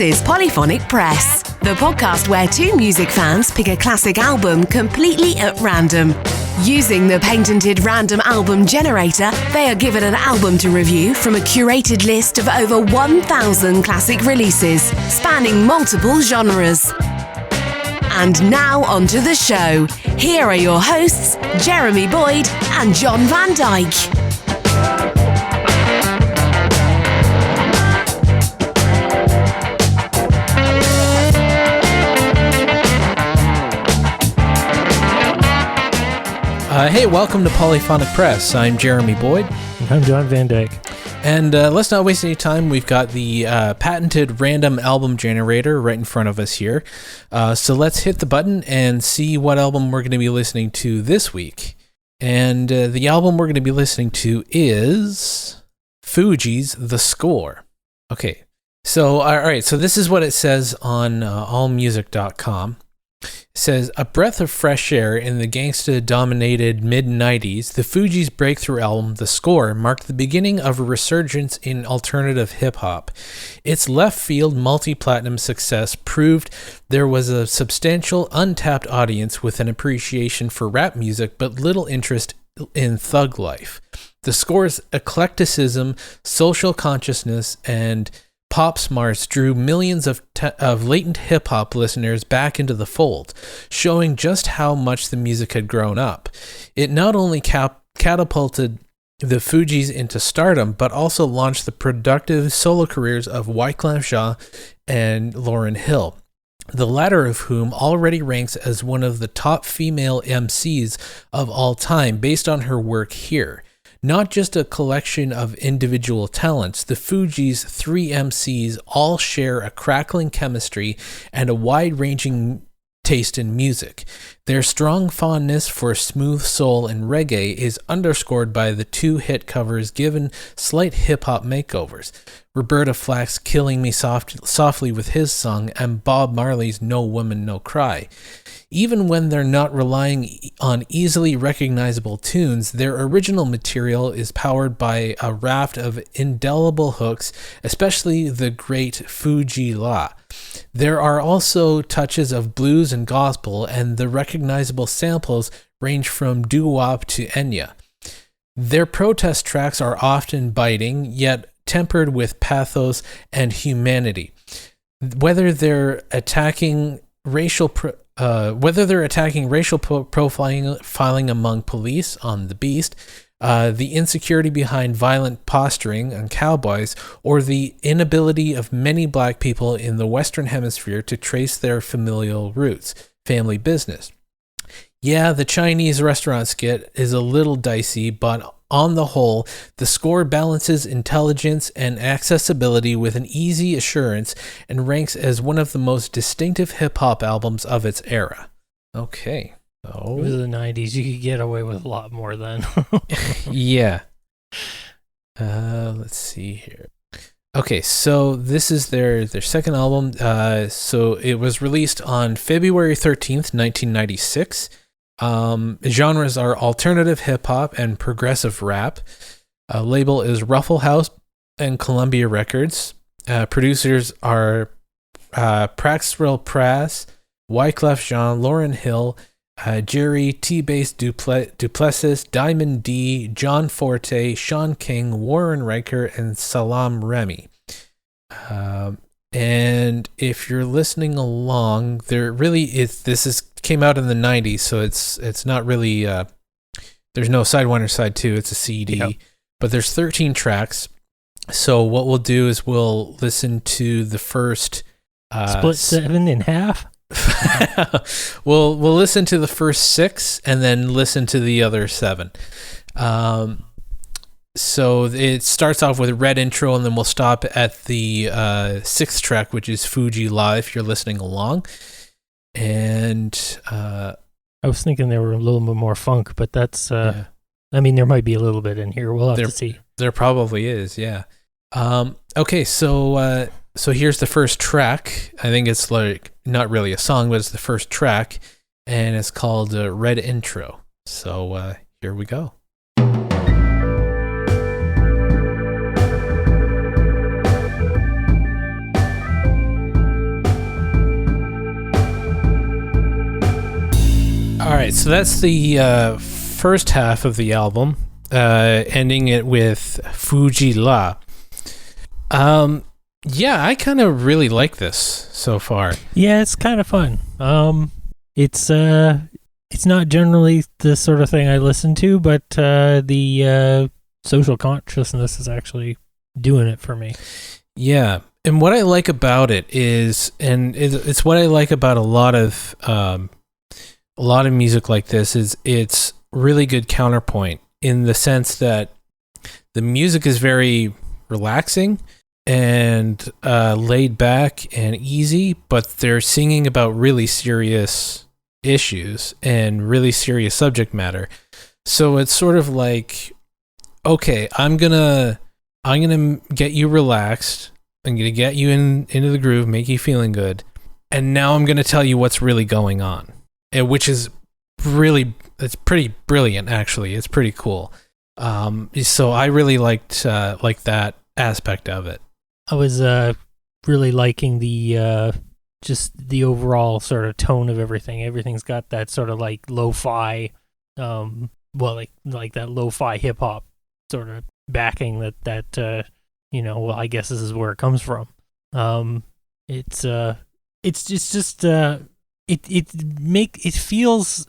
This is Polyphonic Press, the podcast where two music fans pick a classic album completely at random. Using the patented random album generator, they are given an album to review from a curated list of over 1,000 classic releases, spanning multiple genres. And now onto the show. Here are your hosts, Jeremy Boyd and John Van Dyke. Hey, welcome to Polyphonic Press. I'm Jeremy Boyd. And I'm John Van Dyke. And let's not waste any time. We've got the patented random album generator right in front of us here. So let's hit the button and see what album we're going to be listening to this week. And the album we're going to be listening to is Fugees, The Score. Okay, so all right, so this is what it says on allmusic.com. It says, a breath of fresh air in the gangsta-dominated mid-90s, the Fugees' breakthrough album, The Score, marked the beginning of a resurgence in alternative hip-hop. Its left-field multi-platinum success proved there was a substantial untapped audience with an appreciation for rap music but little interest in thug life. The Score's eclecticism, social consciousness, and pop smarts drew millions of latent hip-hop listeners back into the fold, showing just how much the music had grown up. It not only catapulted the Fugees into stardom, but also launched the productive solo careers of Wyclef Jean and Lauryn Hill, the latter of whom already ranks as one of the top female MCs of all time based on her work here. Not just a collection of individual talents, the Fugees' three MCs all share a crackling chemistry and a wide-ranging taste in music. Their strong fondness for smooth soul and reggae is underscored by the two hit covers given slight hip-hop makeovers. Roberta Flack's Killing Me Softly with his song and Bob Marley's No Woman No Cry. Even when they're not relying on easily recognizable tunes, their original material is powered by a raft of indelible hooks, especially the great Fugee La. There are also touches of blues and gospel, and the recognizable samples range from doo-wop to Enya. Their protest tracks are often biting, yet tempered with pathos and humanity. Whether they're attacking racial profiling among police on The Beast, the insecurity behind violent posturing on cowboys, or the inability of many black people in the Western Hemisphere to trace their familial roots, family business. Yeah, the Chinese restaurant skit is a little dicey, but on the whole, the score balances intelligence and accessibility with an easy assurance and ranks as one of the most distinctive hip-hop albums of its era. Okay. It was the 90s. You could get away with a lot more then. Yeah. Let's see here. Okay, so this is their second album. So it was released on February 13th, 1996. Genres are alternative hip-hop and progressive rap. Label is Ruffle House and Columbia Records. Producers are Pras, Wyclef Jean, Lauryn Hill, Jerry, T-Bass Duplessis, Diamond D, John Forte, Sean King, Warren Riker, and Salam Remy. And if you're listening along, there really is. This came out in the 90s, so it's not really. There's no side one or side two. It's a CD, yep. But there's 13 tracks. So what we'll do is we'll listen to the first. Split 7 in half. we'll listen to the first 6 and then listen to the other 7. So it starts off with a red intro, and then we'll stop at the 6th track, which is Fugee La, if you're listening along. And I was thinking they were a little bit more funk, but that's yeah. I mean, there might be a little bit in here. We'll have to see. There probably is, yeah. Okay, so here's the first track. I think it's like not really a song, but it's the first track, and it's called Red Intro. So here we go. All right, so that's the first half of the album, ending it with Fugees La. Yeah, I kind of really like this so far. Yeah, it's kind of fun. It's not generally the sort of thing I listen to, but the social consciousness is actually doing it for me. Yeah, and what I like about it is, and it's what I like about a lot of music like this, is it's really good counterpoint in the sense that the music is very relaxing and laid back and easy, but they're singing about really serious issues and really serious subject matter. So it's sort of like, okay, I'm gonna get you relaxed. I'm gonna get you into the groove, make you feeling good, and now I'm gonna tell you what's really going on, which is it's pretty brilliant actually. It's pretty cool. So I really liked that aspect of it. I was really liking the just the overall sort of tone of everything. Everything's got that sort of like lo-fi, like that lo-fi hip hop sort of backing that I guess this is where it comes from. It feels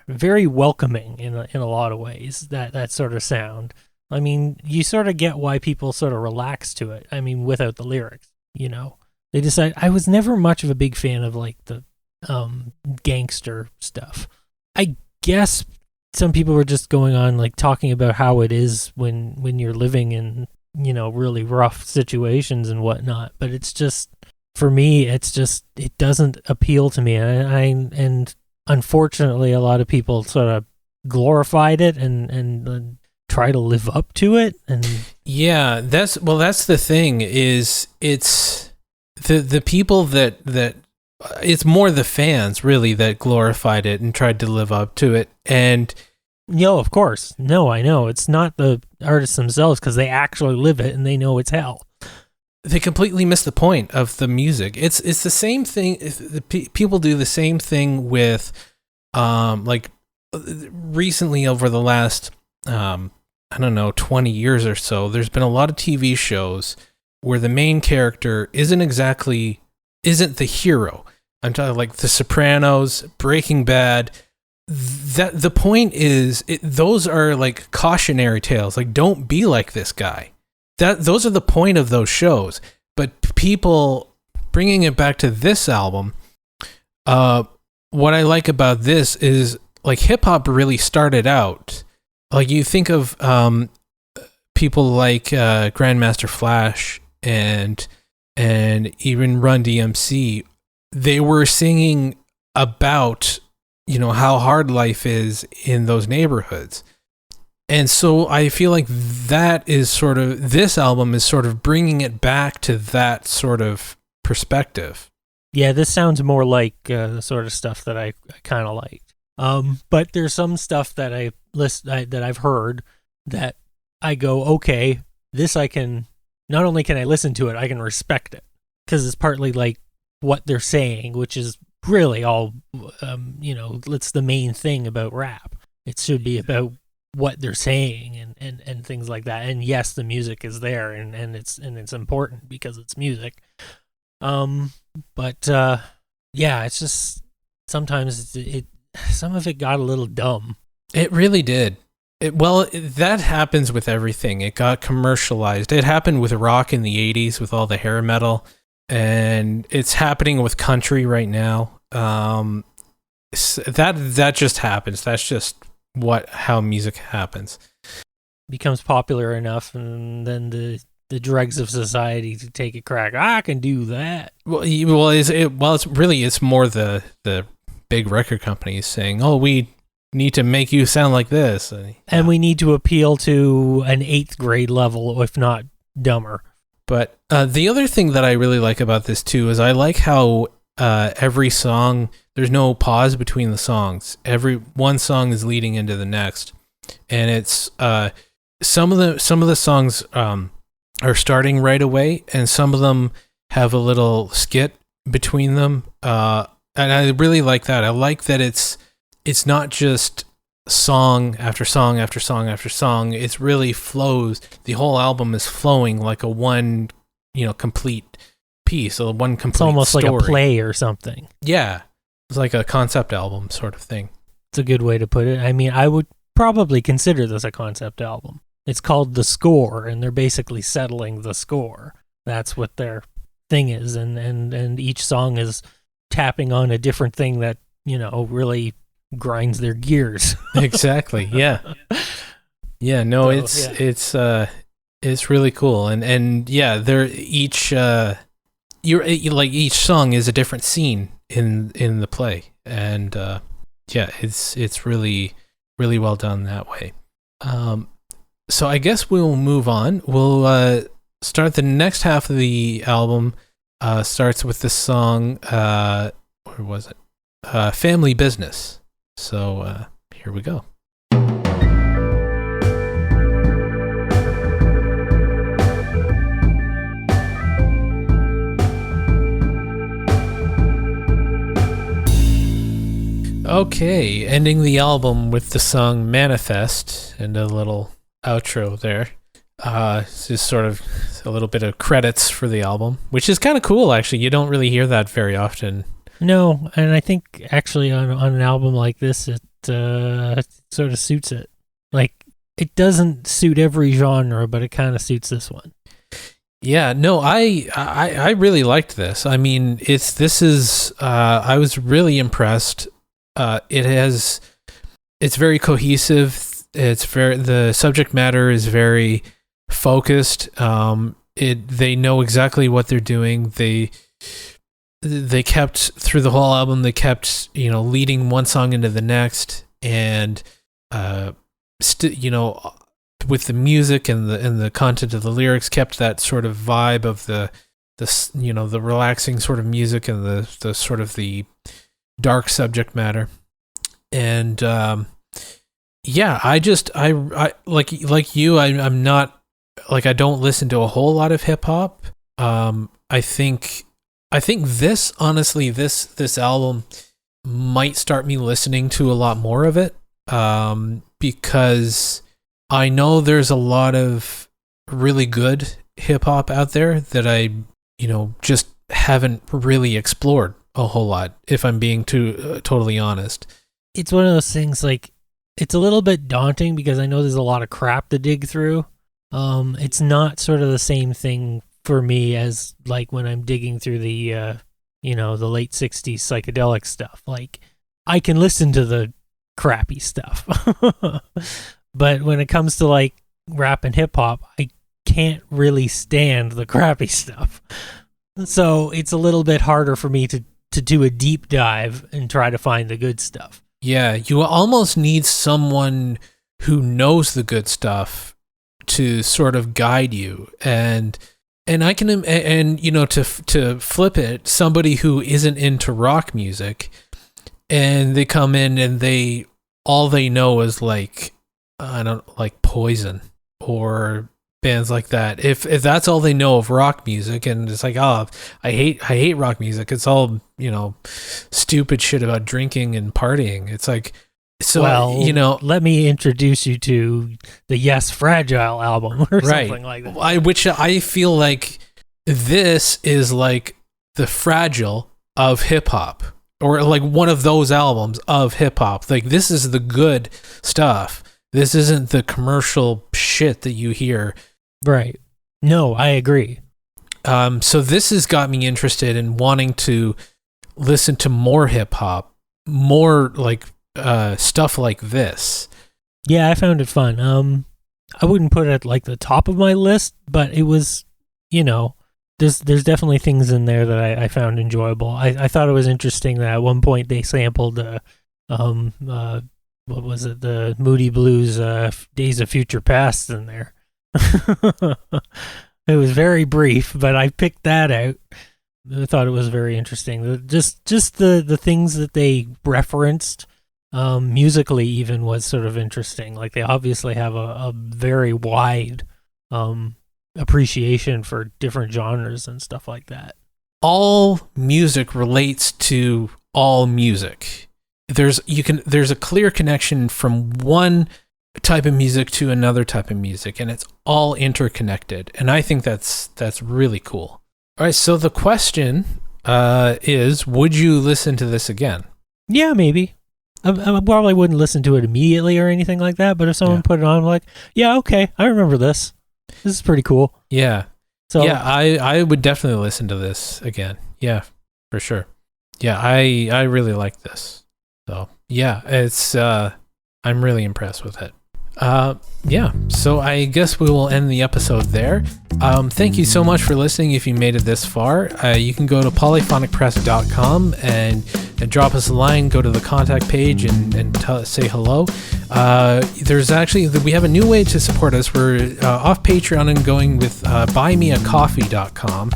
very welcoming in a lot of ways, that sort of sound. I mean, you sort of get why people sort of relax to it. I mean, without the lyrics, they decide. I was never much of a big fan of like the gangster stuff. I guess some people were just going on like talking about how it is when you're living in really rough situations and whatnot. But it's just, for me, it doesn't appeal to me. And unfortunately, a lot of people sort of glorified it and try to live up to it. And yeah, that's the thing, is it's the people that it's more the fans really that glorified it and tried to live up to it. And of course, no, I know it's not the artists themselves, because they actually live it and they know it's hell. They completely miss the point of the music. It's the same thing. People do the same thing with like recently, over the last 20 years or so, there's been a lot of TV shows where the main character isn't the hero. I'm talking like The Sopranos, Breaking Bad. That the point is, those are like cautionary tales. Like, don't be like this guy. Those are the point of those shows. But people bringing it back to this album, what I like about this is, like, hip hop really started out. Like, you think of people like Grandmaster Flash and even Run DMC. They were singing about how hard life is in those neighborhoods. And so I feel like this album is sort of bringing it back to that sort of perspective. Yeah, this sounds more like the sort of stuff that I kind of liked. But there's some stuff that that I've heard that I go, okay, this I can, not only can I listen to it, I can respect it, because it's partly like what they're saying, which is really all, it's the main thing about rap. It should be about what they're saying and things like that. And yes, the music is there and it's important because it's music. But yeah, it's just sometimes some of it got a little dumb. It really did. That happens with everything. It got commercialized. It happened with rock in the 80s with all the hair metal, and it's happening with country right now. That just happens. That's just how music happens. Becomes popular enough, and then the dregs of society to take a crack. I can do that. It's more the big record companies saying, "Oh, we need to make you sound like this," and we need to appeal to an 8th grade level, if not dumber. But the other thing that I really like about this too is I like how every song, there's no pause between the songs. One song is leading into the next, and it's some of the songs are starting right away, and some of them have a little skit between them. And I really like that. I like that it's it's not just song after song after song after song. It really flows. The whole album is flowing like a one, complete piece, or one complete story. It's almost like a play or something. Yeah. It's like a concept album sort of thing. It's a good way to put it. I mean, I would probably consider this a concept album. It's called The Score, and they're basically settling the score. That's what their thing is, and each song is tapping on a different thing that, really grinds their gears. Exactly. Yeah. Yeah, no, so, it's really cool. And yeah, they're each each song is a different scene in the play. And yeah, it's really, really well done that way. So I guess we'll move on. We'll start the next half of the album. Starts with the song, where was it? Family Business. So here we go. Okay, ending the album with the song Manifest and a little outro there. It's just sort of a little bit of credits for the album, which is kind of cool, actually. You don't really hear that very often. No, and I think actually on an album like this, it sort of suits it. Like, it doesn't suit every genre, but it kind of suits this one. Yeah, no, I really liked this. I mean, I was really impressed. It's very cohesive. The subject matter is very focused. They know exactly what they're doing. They kept through the whole album. They kept, leading one song into the next, and with the music and the content of the lyrics, kept that sort of vibe of the relaxing sort of music and the sort of the dark subject matter. And yeah, I like you, I'm not, like, I don't listen to a whole lot of hip hop. I think this, honestly, this album might start me listening to a lot more of it, because I know there's a lot of really good hip hop out there that I, just haven't really explored a whole lot, if I'm being totally honest. It's one of those things, like, it's a little bit daunting because I know there's a lot of crap to dig through. It's not sort of the same thing for me as, like, when I'm digging through the the late 60s psychedelic stuff. Like, I can listen to the crappy stuff. But when it comes to, like, rap and hip hop, I can't really stand the crappy stuff. So it's a little bit harder for me to do a deep dive and try to find the good stuff. Yeah, you almost need someone who knows the good stuff to sort of guide you, and I can, and to flip it, somebody who isn't into rock music, and they come in and all they know is, like, like Poison or bands like that. If that's all they know of rock music, and it's like, oh, I hate rock music, it's all, stupid shit about drinking and partying. It's like, so, well, let me introduce you to the Yes Fragile album or something like that. Which I feel like this is like the Fragile of hip hop, or like one of those albums of hip hop. Like, this is the good stuff. This isn't the commercial shit that you hear. Right. No, I agree. So this has got me interested in wanting to listen to more hip hop, more like stuff like this. Yeah, I found it fun. I wouldn't put it at, like, the top of my list, but it was, there's definitely things in there that I found enjoyable. I thought it was interesting that at one point they sampled what was it, the Moody Blues Days of Future Past in there. It was very brief, but I picked that out. I thought it was very interesting. Just the things that they referenced musically even was sort of interesting. Like, they obviously have a very wide appreciation for different genres and stuff like that. All music relates to all music. there's a clear connection from one type of music to another type of music, and it's all interconnected. And I think that's really cool. All right, so the question is, would you listen to this again? Yeah, maybe. I probably wouldn't listen to it immediately or anything like that, but if someone put it on, I'm like, yeah, okay, I remember this. This is pretty cool. Yeah. So yeah, I would definitely listen to this again. Yeah, for sure. Yeah, I really like this. So yeah, it's I'm really impressed with it. Yeah, so I guess we will end the episode there. Thank you so much for listening. If you made it this far, you can go to polyphonicpress.com and drop us a line, go to the contact page and say hello. We have a new way to support us. We're off Patreon and going with buymeacoffee.com.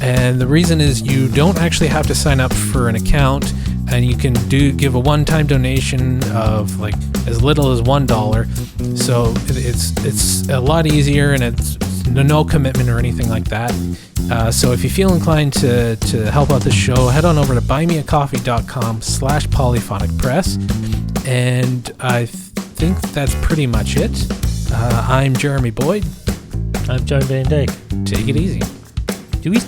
And the reason is you don't actually have to sign up for an account, and you can give a one-time donation of like as little as $1. So it's a lot easier, and it's no commitment or anything like that. So if you feel inclined to help out the show, head on over to buymeacoffee.com/polyphonicpress. And I think that's pretty much it. I'm Jeremy Boyd. I'm John Van Dyke. Take it easy. Do we